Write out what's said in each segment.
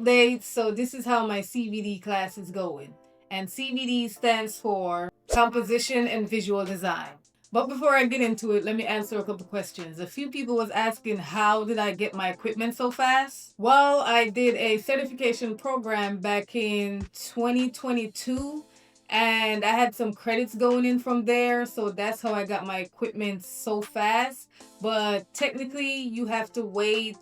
update. So this is how my CVD class is going. And CVD stands for Composition and Visual Design. But before I get into it, let me answer a couple questions. A few people was asking, how did I get my equipment so fast? Well, I did a certification program back in 2022 and I had some credits going in from there. So that's how I got my equipment so fast. But technically you have to wait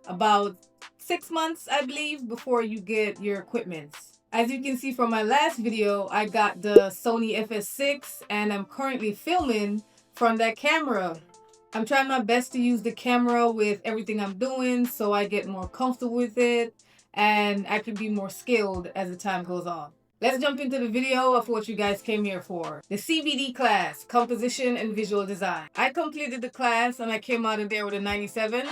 about 6 months, I believe, before you get your equipment. As you can see from my last video, I got the Sony FS6 and I'm currently filming from that camera. I'm trying my best to use the camera with everything I'm doing so I get more comfortable with it and I can be more skilled as the time goes on. Let's jump into the video of what you guys came here for. The CVD class, Composition and Visual Design. I completed the class and I came out of there with a 97.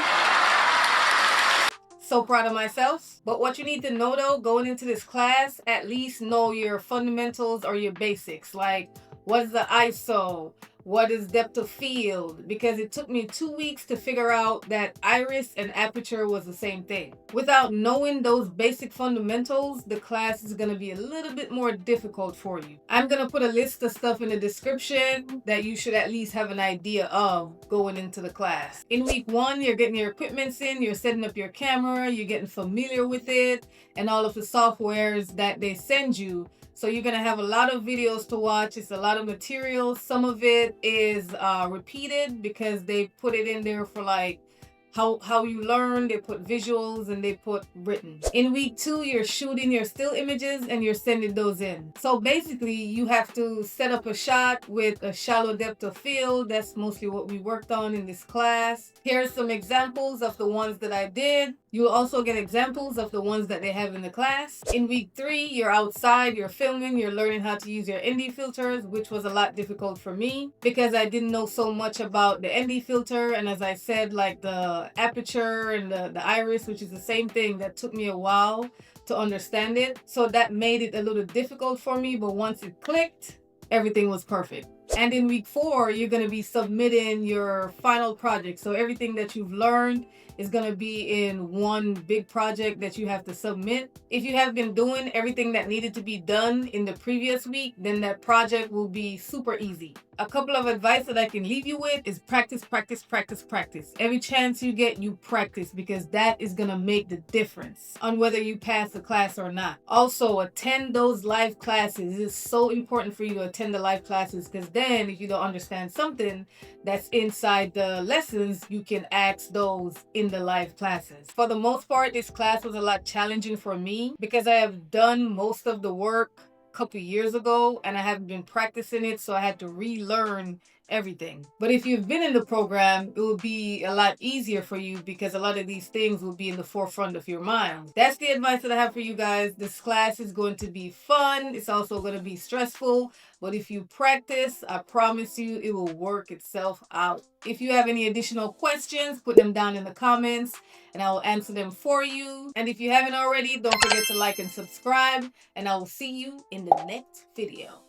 So proud of myself. But what you need to know though, going into this class, at least know your fundamentals or your basics. Like, what is the ISO? What is depth of field? Because it took me 2 weeks to figure out that iris and aperture was the same thing. Without knowing those basic fundamentals, the class is going to be a little bit more difficult for you. I'm going to put a list of stuff in the description that you should at least have an idea of going into the class. In week 1, you're getting your equipments in, you're setting up your camera, you're getting familiar with it, and all of the softwares that they send you. So you're going to have a lot of videos to watch. It's a lot of material. Some of it is repeated because they put it in there for like how you learn. They put visuals and they put written. In week 2, you're shooting your still images and you're sending those in. So basically you have to set up a shot with a shallow depth of field. That's mostly what we worked on in this class. Here are some examples of the ones that I did. You'll also get examples of the ones that they have in the class. In week 3, you're outside, you're filming, you're learning how to use your ND filters, which was a lot difficult for me because I didn't know so much about the ND filter. And as I said, like the aperture and the iris, which is the same thing, that took me a while to understand it. So that made it a little difficult for me, but once it clicked, everything was perfect. And in week 4, you're going to be submitting your final project. So everything that you've learned is going to be in one big project that you have to submit. If you have been doing everything that needed to be done in the previous week, then that project will be super easy. A couple of advice that I can leave you with is practice, practice, practice, practice. Every chance you get, you practice, because that is going to make the difference on whether you pass the class or not. Also, attend those live classes. It is so important for you to attend the live classes, because then if you don't understand something that's inside the lessons, you can ask those in the live classes. For the most part, this class was a lot challenging for me because I have done most of the work couple years ago and I haven't been practicing it, so I had to relearn everything. But if you've been in the program, it will be a lot easier for you because a lot of these things will be in the forefront of your mind. That's the advice that I have for you guys. This class is going to be fun. It's also going to be stressful, but if you practice, I promise you it will work itself out. If you have any additional questions, put them down in the comments and I will answer them for you. And if you haven't already, don't forget to like and subscribe, and I will see you in the next video.